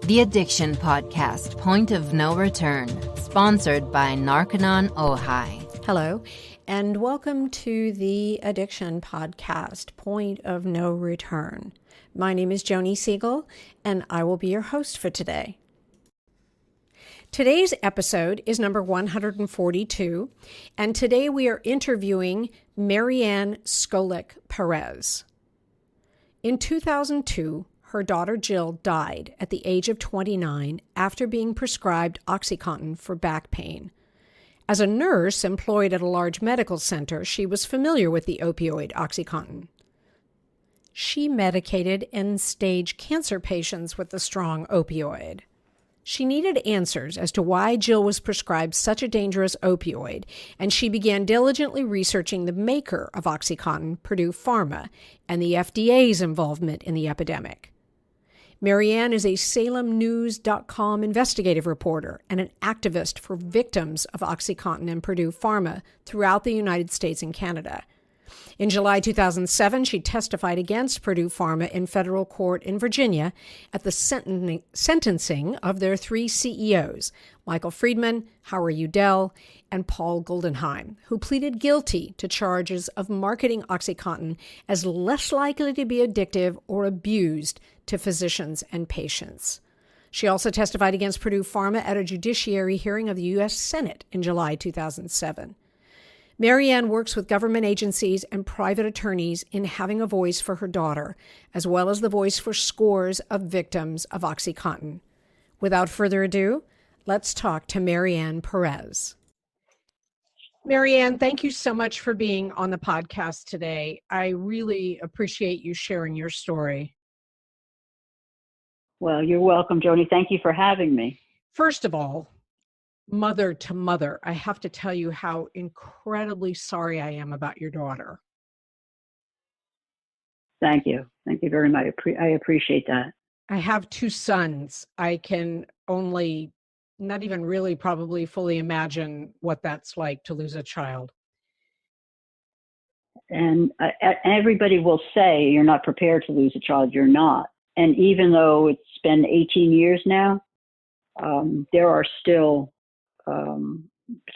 The Addiction Podcast, Point of No Return, sponsored by Narconon Ojai. Hello, and welcome to the Addiction Podcast, Point of No Return. My name is Joni Siegel, and I will be your host for today. Today's episode is number 142, and today we are interviewing Marianne Skolek Perez. In 2002, her daughter Jill died at the age of 29 after being prescribed OxyContin for back pain. As a nurse employed at a large medical center, she was familiar with the opioid OxyContin. She medicated end-stage cancer patients with the strong opioid. She needed answers as to why Jill was prescribed such a dangerous opioid, and she began diligently researching the maker of OxyContin, Purdue Pharma, and the FDA's involvement in the epidemic. Marianne is a SalemNews.com investigative reporter and an activist for victims of OxyContin and Purdue Pharma throughout the United States and Canada. In July 2007, she testified against Purdue Pharma in federal court in Virginia at the sentencing of their three CEOs, Michael Friedman, Howard Udell, and Paul Goldenheim, who pleaded guilty to charges of marketing OxyContin as less likely to be addictive or abused to physicians and patients. She also testified against Purdue Pharma at a judiciary hearing of the U.S. Senate in July 2007. Marianne works with government agencies and private attorneys in having a voice for her daughter, as well as the voice for scores of victims of OxyContin. Without further ado, let's talk to Marianne Perez. Marianne, thank you so much for being on the podcast today. I really appreciate you sharing your story. Well, you're welcome, Joni. Thank you for having me. First of all, mother to mother, I have to tell you how incredibly sorry I am about your daughter. Thank you. Thank you very much. I appreciate that. I have two sons. I can only not even really probably fully imagine what that's like to lose a child. And everybody will say you're not prepared to lose a child. You're not. And even though it's been 18 years now, there are still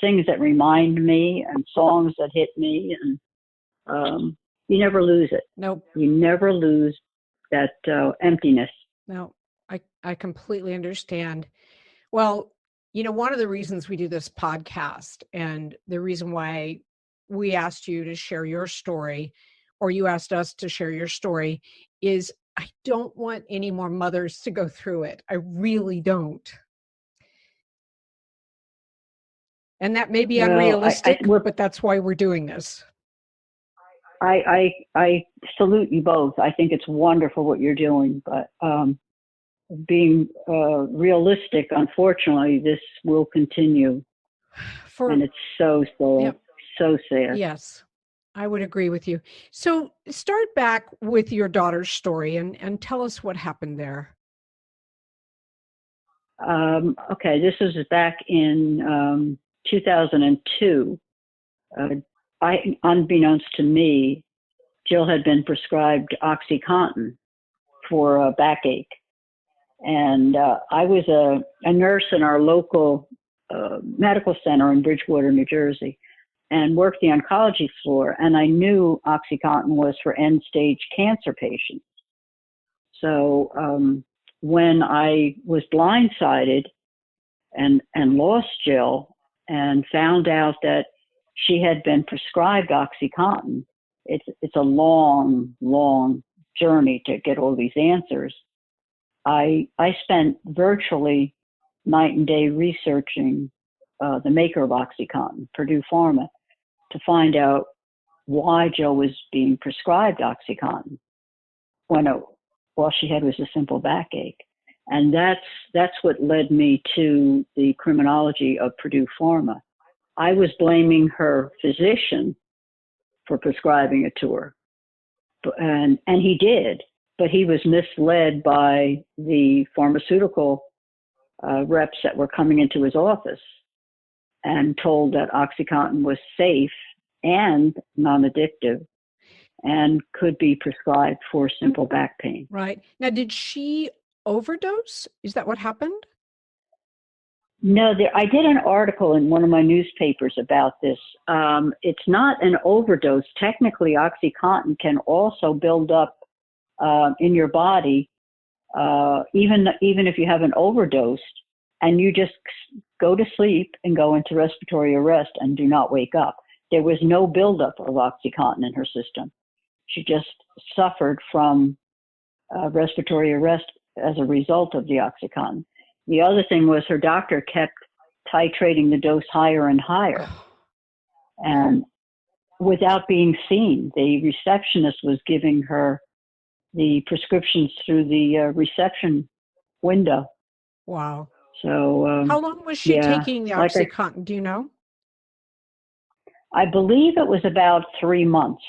things that remind me and songs that hit me, and you never lose it. Nope. You never lose that emptiness. No, I completely understand. Well, you know, one of the reasons we do this podcast and the reason why we asked you to share your story, or you asked us to share your story, is I don't want any more mothers to go through it. I really don't. And that may be unrealistic, but that's why we're doing this. I salute you both. I think it's wonderful what you're doing, but being realistic, unfortunately, this will continue. And it's so sad. Yes, I would agree with you. So start back with your daughter's story and tell us what happened there. Okay, this was back in 2002, unbeknownst to me, Jill had been prescribed OxyContin for a backache. And I was a nurse in our local medical center in Bridgewater, New Jersey, and worked the oncology floor. And I knew OxyContin was for end-stage cancer patients. So when I was blindsided and lost Jill, and found out that she had been prescribed OxyContin. It's a long, long journey to get all these answers. I spent virtually night and day researching the maker of OxyContin, Purdue Pharma, to find out why Jill was being prescribed OxyContin when all she had was a simple backache. And that's what led me to the criminology of Purdue Pharma. I was blaming her physician for prescribing it to her. And he did, but he was misled by the pharmaceutical reps that were coming into his office and told that OxyContin was safe and non-addictive and could be prescribed for simple back pain. Right. Now, did she overdose? Is that what happened? No, I did an article in one of my newspapers about this. It's not an overdose. Technically, OxyContin can also build up in your body, even if you haven't overdosed, and you just go to sleep and go into respiratory arrest and do not wake up. There was no buildup of OxyContin in her system. She just suffered from respiratory arrest as a result of the OxyContin. The other thing was her doctor kept titrating the dose higher and higher. And without being seen, the receptionist was giving her the prescriptions through the reception window. Wow. So how long was she taking the OxyContin? Do you know? I believe it was about 3 months.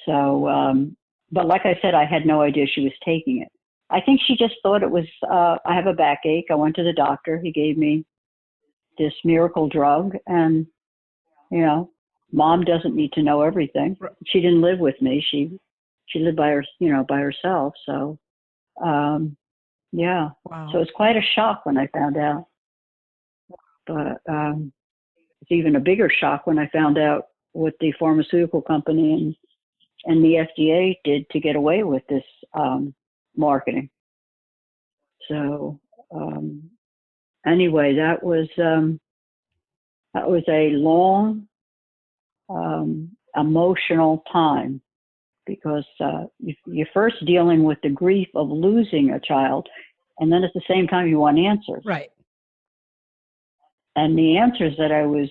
So, but like I said, I had no idea she was taking it. I think she just thought it was, I have a backache. I went to the doctor. He gave me this miracle drug. And, you know, mom doesn't need to know everything. She didn't live with me. She lived by herself. So, yeah. Wow. So it's quite a shock when I found out. But it's even a bigger shock when I found out what the pharmaceutical company and the FDA did to get away with this marketing. So anyway, that was a long emotional time, because you're first dealing with the grief of losing a child, and then at the same time you want answers. Right. And the answers that I was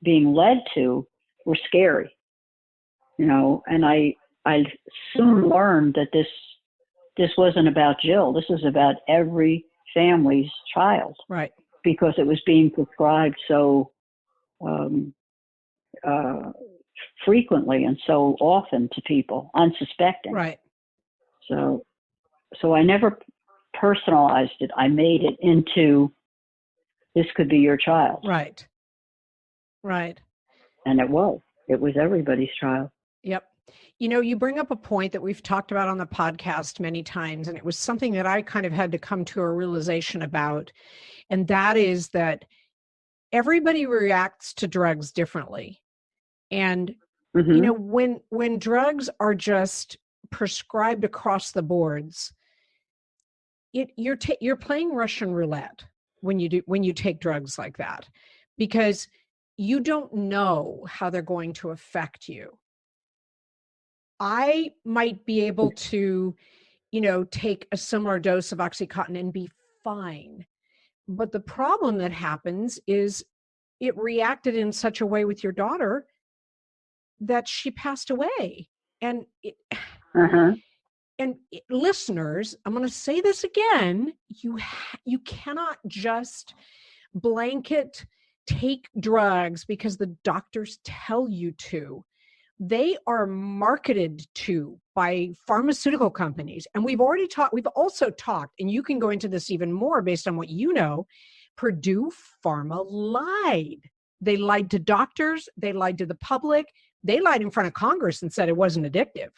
being led to were scary, you know. And I soon learned that this wasn't about Jill. This was about every family's child. Right. Because it was being prescribed so frequently and so often to people, unsuspecting. Right. So I never personalized it. I made it into, this could be your child. Right. Right. And it was everybody's child. Yep. You know, you bring up a point that we've talked about on the podcast many times, and it was something that I kind of had to come to a realization about. And that is that everybody reacts to drugs differently. And, you know, when drugs are just prescribed across the boards, you're playing Russian roulette when you take drugs like that, because you don't know how they're going to affect you. I might be able to, you know, take a similar dose of OxyContin and be fine. But the problem that happens is it reacted in such a way with your daughter that she passed away. And listeners, I'm going to say this again, you cannot just blanket take drugs because the doctors tell you to. They are marketed to by pharmaceutical companies. And we've also talked, and you can go into this even more based on what you know, Purdue Pharma lied. They lied to doctors. They lied to the public. They lied in front of Congress and said it wasn't addictive.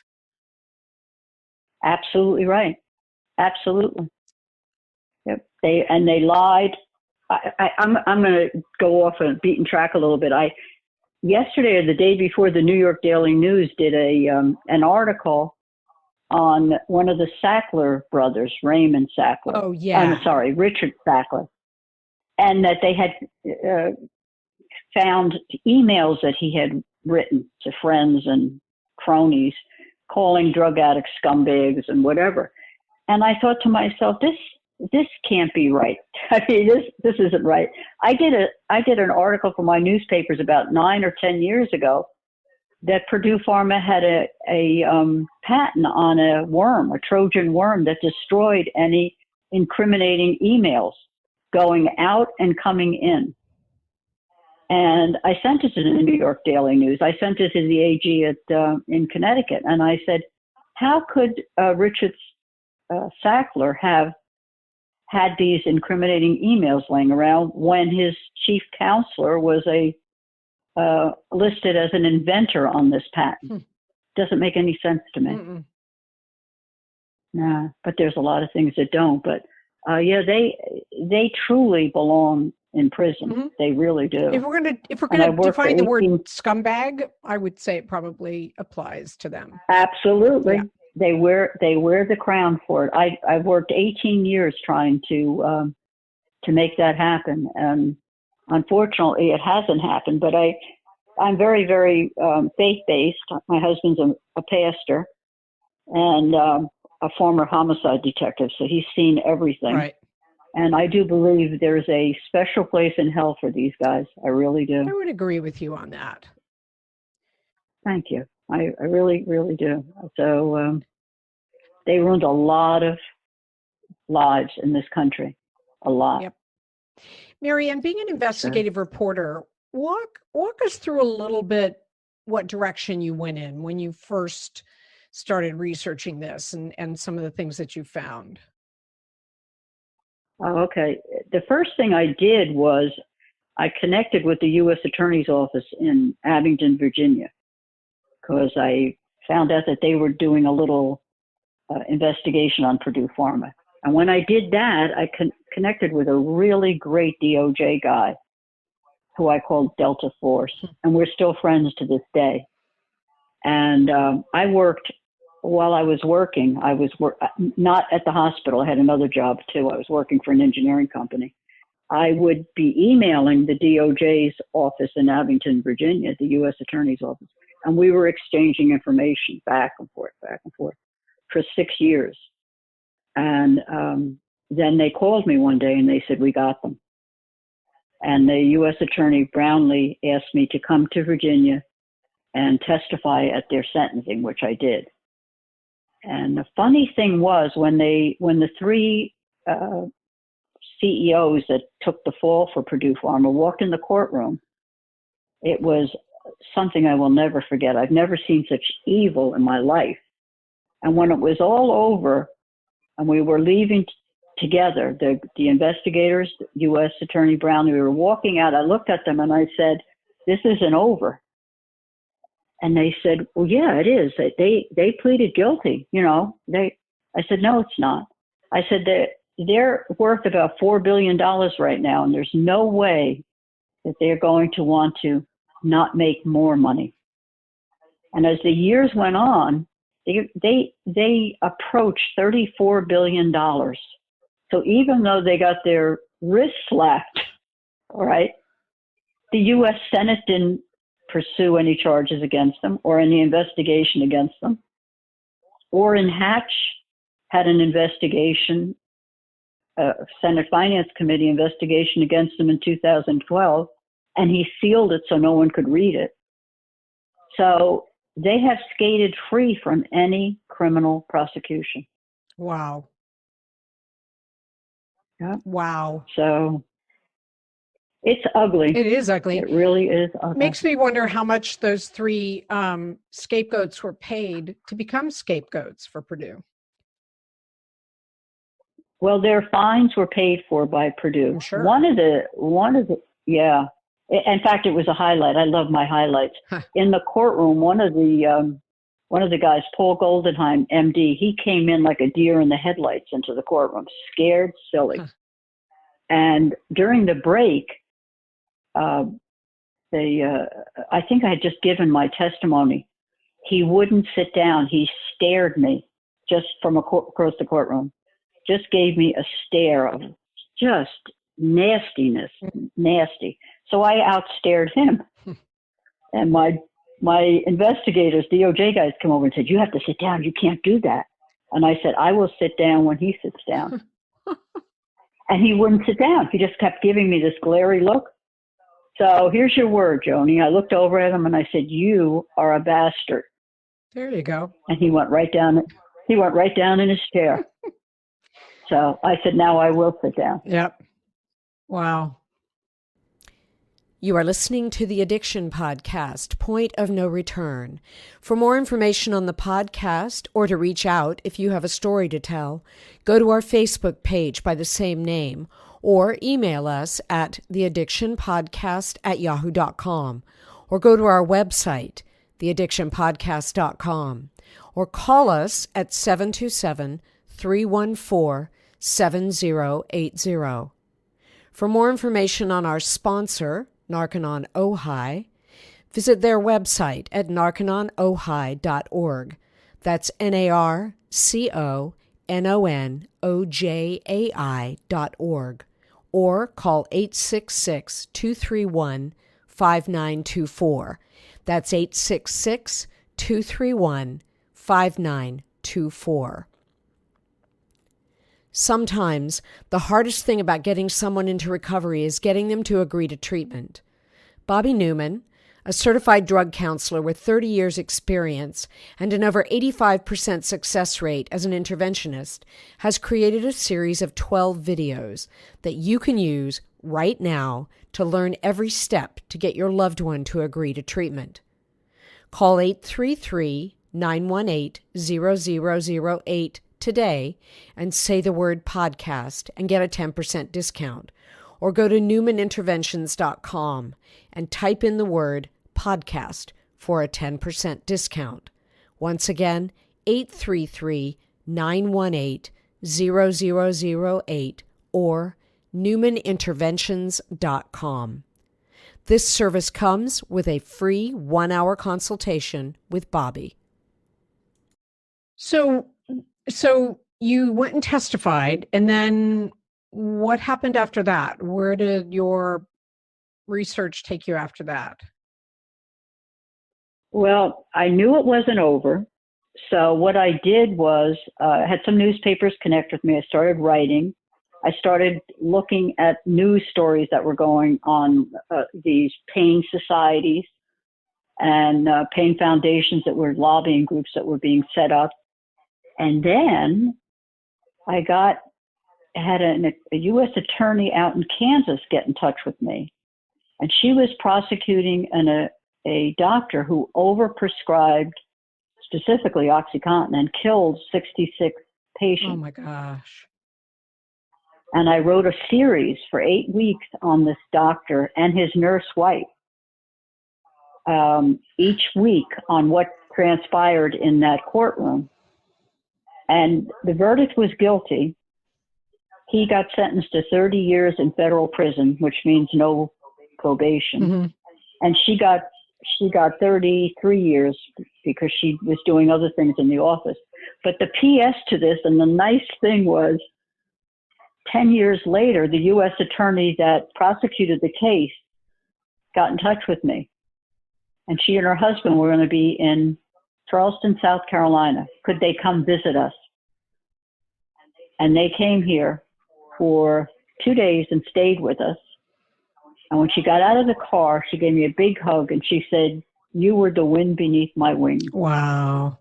Absolutely right. Absolutely. Yep. They lied. I'm going to go off a beaten track a little bit. Yesterday or the day before, the New York Daily News did an article on one of the Sackler brothers, Raymond Sackler. Oh, yeah. I'm sorry, Richard Sackler. And that they had found emails that he had written to friends and cronies, calling drug addicts scumbags and whatever. And I thought to myself, this can't be right. I mean, this isn't right. I did an article for my newspapers about 9 or 10 years ago that Purdue Pharma had a patent on a worm, a Trojan worm, that destroyed any incriminating emails going out and coming in. And I sent it to the New York Daily News. I sent it to the AG in Connecticut. And I said, how could Richard Sackler have had these incriminating emails laying around when his chief counselor was listed as an inventor on this patent? Doesn't make any sense to me. Nah, but there's a lot of things that don't. But yeah, they truly belong in prison. Mm-hmm. They really do. If we're gonna define the word scumbag, I would say it probably applies to them. Absolutely. Yeah. They wear the crown for it. I've worked 18 years trying to make that happen, and unfortunately, it hasn't happened. But I'm very, very faith-based. My husband's a pastor and a former homicide detective, so he's seen everything. Right. And I do believe there's a special place in hell for these guys. I really do. I would agree with you on that. Thank you. I really, really do. So they ruined a lot of lives in this country. A lot. Yep. Marianne, being an investigative reporter, walk us through a little bit what direction you went in when you first started researching this and some of the things that you found. Oh, okay. The first thing I did was I connected with the U.S. Attorney's Office in Abingdon, Virginia, because I found out that they were doing a little investigation on Purdue Pharma. And when I did that, I connected with a really great DOJ guy who I called Delta Force, and we're still friends to this day. And I worked, while I was working, I was not at the hospital. I had another job too. I was working for an engineering company. I would be emailing the DOJ's office in Abington, Virginia, the U.S. Attorney's Office, and we were exchanging information back and forth for 6 years. And then they called me one day and they said, we got them. And the U.S. Attorney Brownlee asked me to come to Virginia and testify at their sentencing, which I did. And the funny thing was when the three CEOs that took the fall for Purdue Pharma walked in the courtroom, it was something I will never forget. I've never seen such evil in my life. And when it was all over and we were leaving together, the investigators, U.S. Attorney Brown, we were walking out, I looked at them and I said, this isn't over. And they said, well, yeah, it is. They pleaded guilty. I said, no, it's not. I said, they're worth about $4 billion right now, and there's no way that they're going to want to not make more money. And as the years went on, they approached $34 billion. So even though they got their wrists slapped, all right, the U.S. Senate didn't pursue any charges against them or any investigation against them. Orrin Hatch had an investigation, Senate Finance Committee investigation against them in 2012, and he sealed it so no one could read it. So they have skated free from any criminal prosecution. Wow. Yeah. Wow. So it's ugly. It is ugly. It really is ugly. Makes me wonder how much those three scapegoats were paid to become scapegoats for Purdue. Well, their fines were paid for by Purdue. I'm sure. One of the, yeah. In fact, it was a highlight. I love my highlights. In the courtroom, one of the guys, Paul Goldenheim, MD, he came in like a deer in the headlights into the courtroom, scared silly. And during the break, I think I had just given my testimony. He wouldn't sit down. He stared me just from across the courtroom. Just gave me a stare of just nastiness, nasty. So I outstared him. And my investigators, DOJ guys, come over and said, you have to sit down. You can't do that. And I said, I will sit down when he sits down. And he wouldn't sit down. He just kept giving me this glary look. So here's your word, Joni. I looked over at him and I said, you are a bastard. There you go. And he went right down in his chair. So I said, now I will sit down. Yep. Wow. You are listening to the Addiction Podcast, Point of No Return. For more information on the podcast or to reach out if you have a story to tell, go to our Facebook page by the same name or email us at theaddictionpodcast@yahoo.com or go to our website, theaddictionpodcast.com, or call us at 727 833-918-7080. For more information on our sponsor, Narconon Ojai, visit their website at narcononoji.org. That's NARCONONOJAI.org. Or call 866-231-5924. That's 866-231-5924. Sometimes the hardest thing about getting someone into recovery is getting them to agree to treatment. Bobby Newman, a certified drug counselor with 30 years experience and an over 85% success rate as an interventionist, has created a series of 12 videos that you can use right now to learn every step to get your loved one to agree to treatment. Call 833-918-0008 today and say the word podcast and get a 10% discount. Or go to newmaninterventions.com and type in the word podcast for a 10% discount. Once again, 833-918-0008 or newmaninterventions.com. This service comes with a free 1-hour consultation with Bobby. So you went and testified, and then what happened after that? Where did your research take you after that? Well, I knew it wasn't over. So what I did was I had some newspapers connect with me. I started writing. I started looking at news stories that were going on, these pain societies and pain foundations that were lobbying groups that were being set up. And then I had a U.S. attorney out in Kansas get in touch with me. And she was prosecuting a doctor who overprescribed specifically OxyContin and killed 66 patients. Oh my gosh. And I wrote a series for 8 weeks on this doctor and his nurse wife, each week on what transpired in that courtroom. And the verdict was guilty. He got sentenced to 30 years in federal prison, which means no probation. Mm-hmm. And she got 33 years because she was doing other things in the office. But the PS to this, and the nice thing was, 10 years later, the U.S. attorney that prosecuted the case got in touch with me. And she and her husband were going to be in Charleston, South Carolina. Could they come visit us? And they came here for 2 days and stayed with us. And when she got out of the car, she gave me a big hug and she said, "You were the wind beneath my wings." Wow.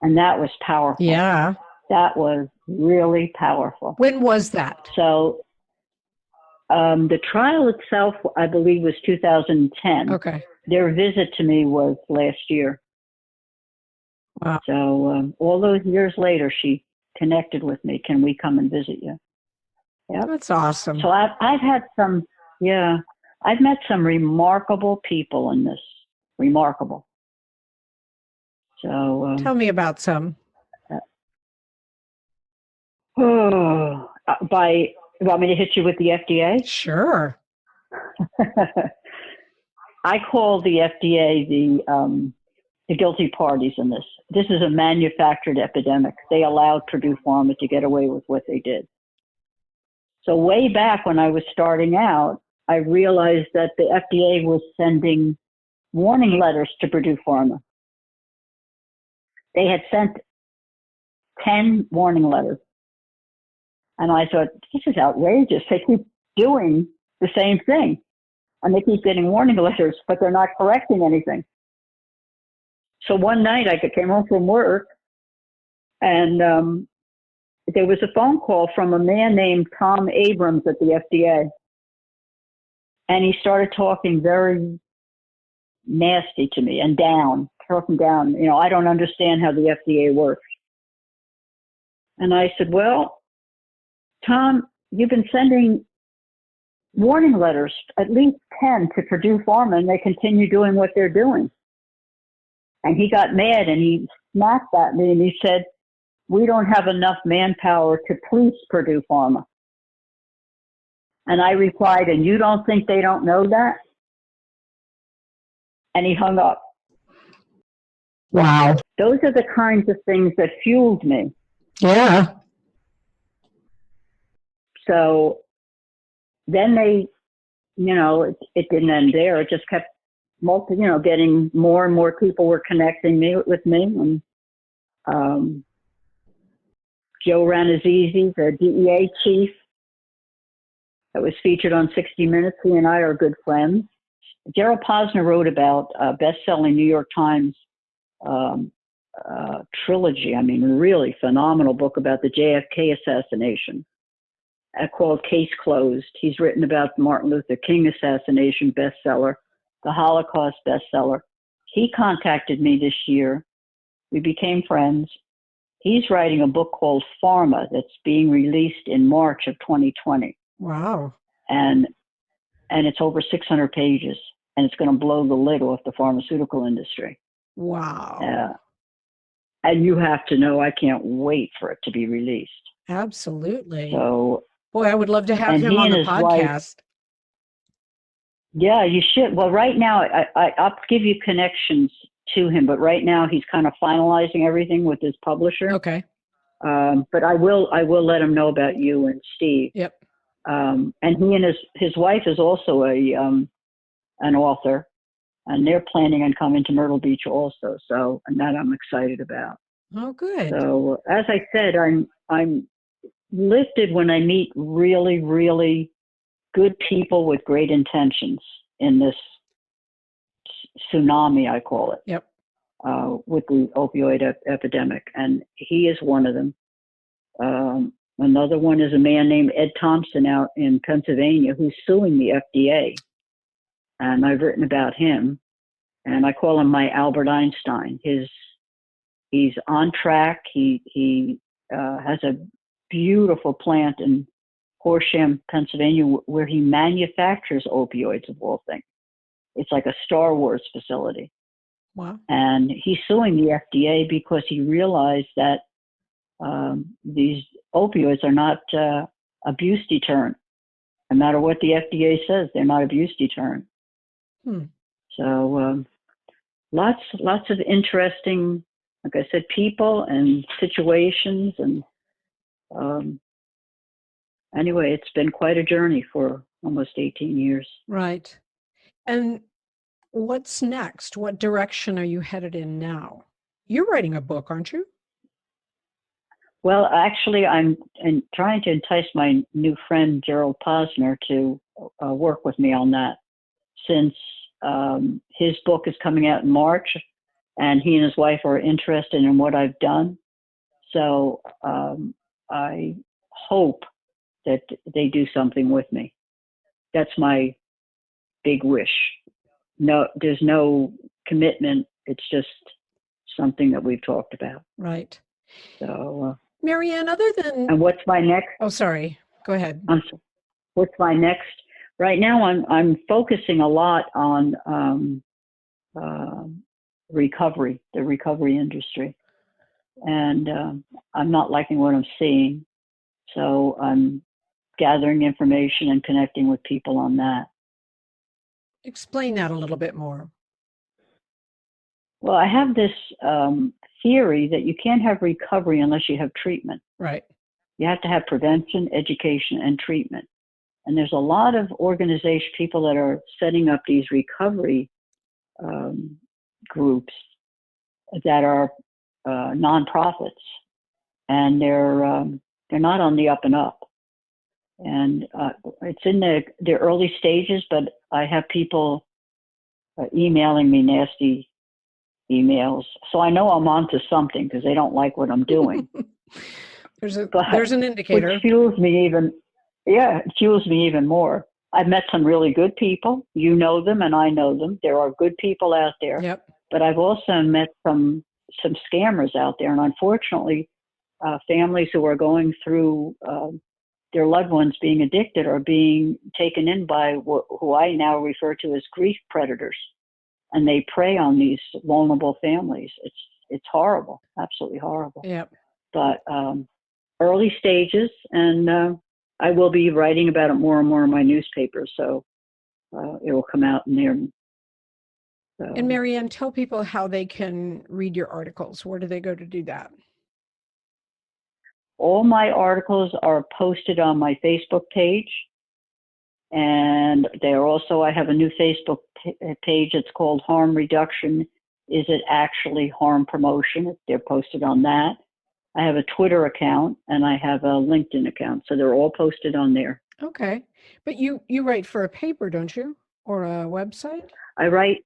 And that was powerful. Yeah. That was really powerful. When was that? So the trial itself, I believe, was 2010. Okay. Their visit to me was last year. Wow. So all those years later, she connected with me. "Can we come and visit you?" Yeah. That's awesome. So I've had some, I've met some remarkable people in this. Remarkable. So tell me about some. You want me to hit you with the FDA? Sure. I call the FDA the guilty parties in this. This is a manufactured epidemic. They allowed Purdue Pharma to get away with what they did. So way back when I was starting out, I realized that the FDA was sending warning letters to Purdue Pharma. They had sent 10 warning letters. And I thought, this is outrageous. They keep doing the same thing. And they keep getting warning letters, but they're not correcting anything. So one night I came home from work, and there was a phone call from a man named Tom Abrams at the FDA. And he started talking very nasty to me and talking down. I don't understand how the FDA works. And I said, "Well, Tom, you've been sending warning letters, at least 10 to Purdue Pharma, and they continue doing what they're doing." And he got mad and he snapped at me and he said, we don't have enough manpower to police Purdue Pharma. And I replied, and you don't think they don't know that? And he hung up. Wow. Those are the kinds of things that fueled me. Yeah. So then they, it didn't end there. It just kept getting more and more people were connecting with me. And Joe Ranazizi, the DEA chief that was featured on 60 Minutes, he and I are good friends. Gerald Posner wrote about a best-selling New York Times trilogy. I mean, really phenomenal book about the JFK assassination called Case Closed. He's written about the Martin Luther King assassination bestseller, the Holocaust bestseller. He contacted me this year. We became friends. He's writing a book called Pharma that's being released in March of 2020. Wow. And it's over 600 pages, and it's going to blow the lid off the pharmaceutical industry. Wow. And you have to know, I can't wait for it to be released. Absolutely. So, boy, I would love to have him on the podcast. Yeah, you should. Well, right now, I'll give you connections to him, but right now he's kind of finalizing everything with his publisher. Okay. But I will let him know about you and Steve. Yep. And he and his wife is also an author, and they're planning on coming to Myrtle Beach also. So, and that I'm excited about. Oh, good. So, as I said, I'm lifted when I meet really, really good people with great intentions in this tsunami, I call it. Yep. With the opioid epidemic, and he is one of them. Another one is a man named Ed Thompson out in Pennsylvania who's suing the FDA, and I've written about him, and I call him my Albert Einstein. He's on track. He has a beautiful plant in Horsham, Pennsylvania, where he manufactures opioids, of all things. It's like a Star Wars facility. Wow. And he's suing the FDA because he realized that these opioids are not abuse deterrent. No matter what the FDA says, they're not abuse deterrent. So lots of interesting, like I said, people and situations. And anyway, it's been quite a journey for almost 18 years. Right. And what's next? What direction are you headed in now? You're writing a book, aren't you? Well, actually, I'm trying to entice my new friend, Gerald Posner, to work with me on that, since his book is coming out in March, and he and his wife are interested in what I've done. So I hope that they do something with me. That's my big wish. No, there's no commitment. It's just something that we've talked about. Right. So, Marianne, other than... And what's my next? Oh, sorry. Go ahead. What's my next? Right now, I'm focusing a lot on recovery, the recovery industry. And I'm not liking what I'm seeing. So I'm gathering information and connecting with people on that. Explain that a little bit more. Well, I have this theory that you can't have recovery unless you have treatment. Right. You have to have prevention, education, and treatment. And there's a lot of organization people that are setting up these recovery groups that are nonprofits, and they're not on the up and up. And it's in the early stages, but I have people emailing me nasty emails. So I know I'm onto something because they don't like what I'm doing. There's an indicator. Which fuels me even more. I've met some really good people. You know them and I know them. There are good people out there. Yep. But I've also met some scammers out there. And unfortunately, families who are going through their loved ones being addicted are being taken in by who I now refer to as grief predators. And they prey on these vulnerable families. It's horrible, absolutely horrible. Yep. but early stages, and I will be writing about it more and more in my newspapers, so it will come out in there. So. And Marianne, tell people how they can read your articles. Where do they go to do that? All my articles are posted on my Facebook page, and they're also, I have a new Facebook page. It's called Harm Reduction. Is it actually harm promotion? They're posted on that. I have a Twitter account and I have a LinkedIn account. So they're all posted on there. Okay. But you write for a paper, don't you? Or a website? I write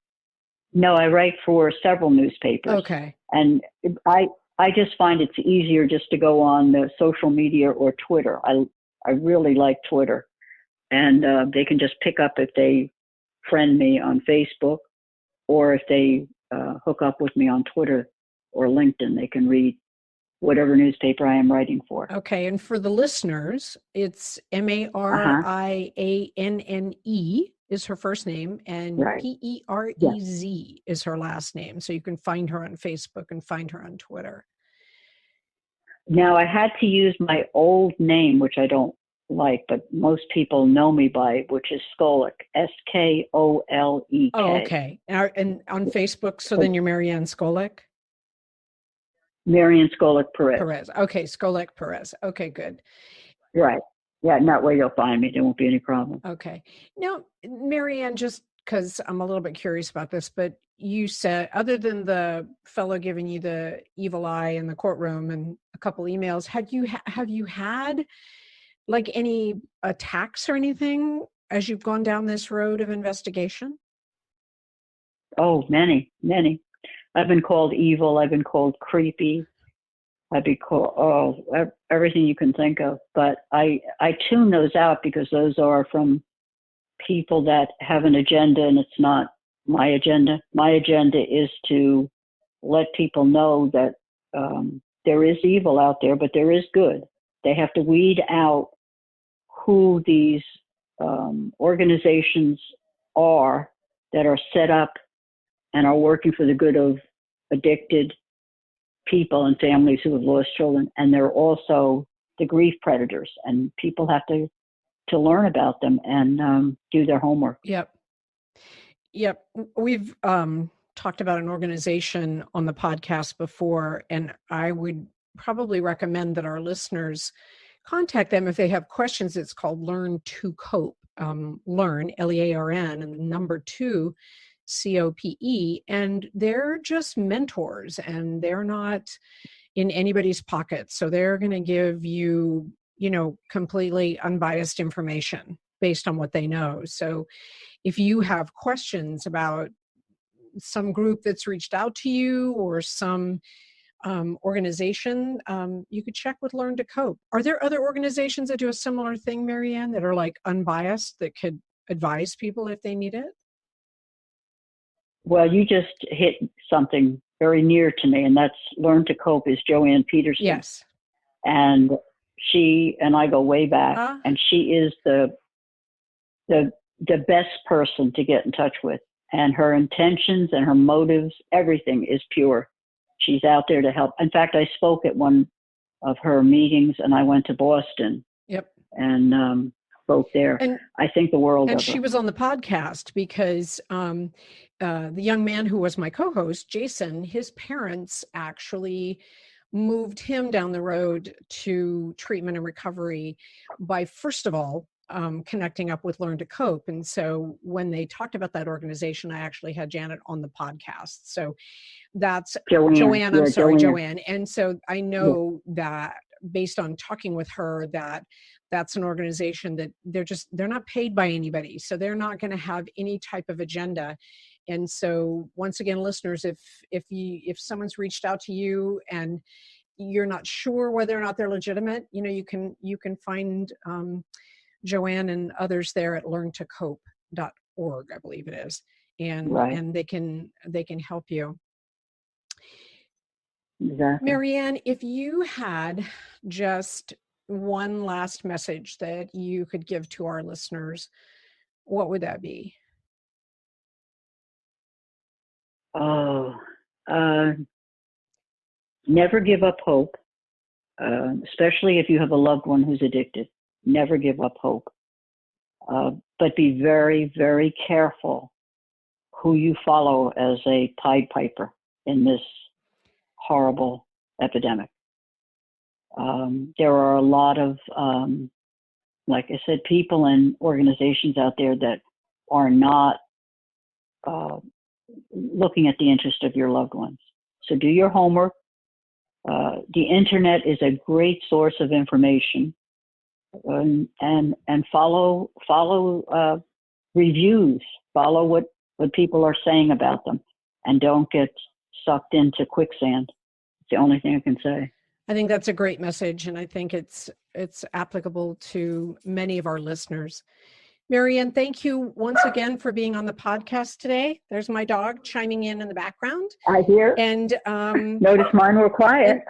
for several newspapers. Okay. And I just find it's easier just to go on the social media or Twitter. I really like Twitter. And they can just pick up if they friend me on Facebook, or if they hook up with me on Twitter or LinkedIn, they can read whatever newspaper I am writing for. Okay. And for the listeners, it's Marianne is her first name, and Right. Perez is her last name. So you can find her on Facebook and find her on Twitter. Now, I had to use my old name, which I don't like, but most people know me by, which is Skolek, Skolek. Oh, okay. And on Facebook, so then you're Marianne Skolek? Marianne Skolek Perez. Perez. Okay, Skolek Perez. Okay, good. Right. Yeah, and that way you'll find me. There won't be any problem. Okay. Now, Marianne, just because I'm a little bit curious about this, but you said, other than the fellow giving you the evil eye in the courtroom and a couple emails, have you had like any attacks or anything as you've gone down this road of investigation? Oh, many. I've been called evil. I've been called creepy. I've been called everything you can think of. But I tune those out because those are from people that have an agenda, and it's not my agenda. My agenda is to let people know that there is evil out there, but there is good. They have to weed out who these organizations are that are set up and are working for the good of addicted people and families who have lost children. And they're also the grief predators, and people have to learn about them and do their homework. Yep. We've talked about an organization on the podcast before, and I would probably recommend that our listeners contact them if they have questions. It's called Learn to Cope. Learn, Learn, and the number 2, COPE. And they're just mentors, and they're not in anybody's pocket. So they're going to give you, completely unbiased information based on what they know. So if you have questions about some group that's reached out to you or some organization, you could check with Learn to Cope. Are there other organizations that do a similar thing, Marianne, that are like unbiased, that could advise people if they need it? Well, you just hit something very near to me, and that's Learn to Cope is Joanne Peterson. Yes. And she and I go way back, and she is the best person to get in touch with. And her intentions and her motives, everything is pure. She's out there to help. In fact, I spoke at one of her meetings, and I went to Boston. Yep. And spoke there. And I think the world of her. And she was on the podcast because the young man who was my co-host, Jason, his parents actually moved him down the road to treatment and recovery by, first of all, connecting up with Learn to Cope. And so when they talked about that organization, I actually had Janet on the podcast. So that's Joanne. I'm sorry, Joanne. And so I know that based on talking with her, that's an organization that they're not paid by anybody. So they're not going to have any type of agenda. And so once again, listeners, if someone's reached out to you and you're not sure whether or not they're legitimate, you can find Joanne and others there at learntocope.org, I believe it is. And they can help you. Exactly. Marianne, if you had just one last message that you could give to our listeners, what would that be? Never give up hope. especially if you have a loved one who's addicted. Never give up hope. But be very, very careful who you follow as a Pied Piper in this horrible epidemic. There are a lot of, like I said, people and organizations out there that are not looking at the interest of your loved ones. So do your homework. The internet is a great source of information, and follow reviews. Follow what people are saying about them, and don't get sucked into quicksand. It's the only thing I can say. I think that's a great message, and I think it's applicable to many of our listeners. Marianne, thank you once again for being on the podcast today. There's my dog chiming in the background. I hear. And notice mine were quiet.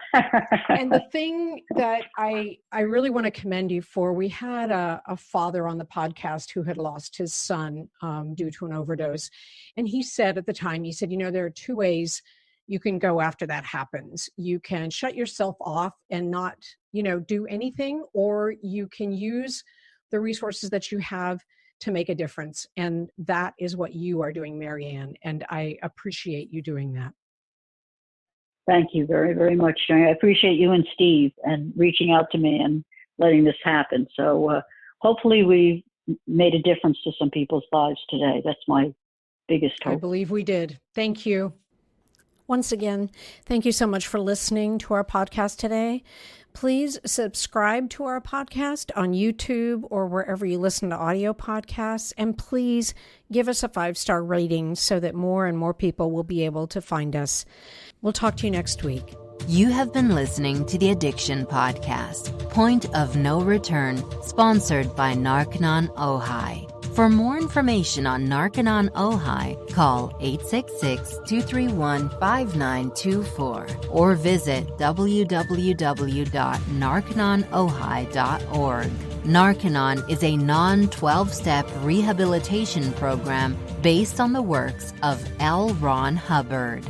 and the thing that I really want to commend you for, we had a father on the podcast who had lost his son due to an overdose. And he said at the time, he said, there are two ways you can go after that happens. You can shut yourself off and not, do anything, or you can use the resources that you have to make a difference. And that is what you are doing, Marianne. And I appreciate you doing that. Thank you very, very much, Johnny. I appreciate you and Steve and reaching out to me and letting this happen. So hopefully we made a difference to some people's lives today. That's my biggest hope. I believe we did. Thank you. Once again, thank you so much for listening to our podcast today. Please subscribe to our podcast on YouTube or wherever you listen to audio podcasts. And please give us a 5-star rating so that more and more people will be able to find us. We'll talk to you next week. You have been listening to the Addiction Podcast, Point of No Return, sponsored by Narconon Ojai. For more information on Narconon Ojai, call 866-231-5924 or visit www.narcononojai.org. Narconon is a non-12-step rehabilitation program based on the works of L. Ron Hubbard.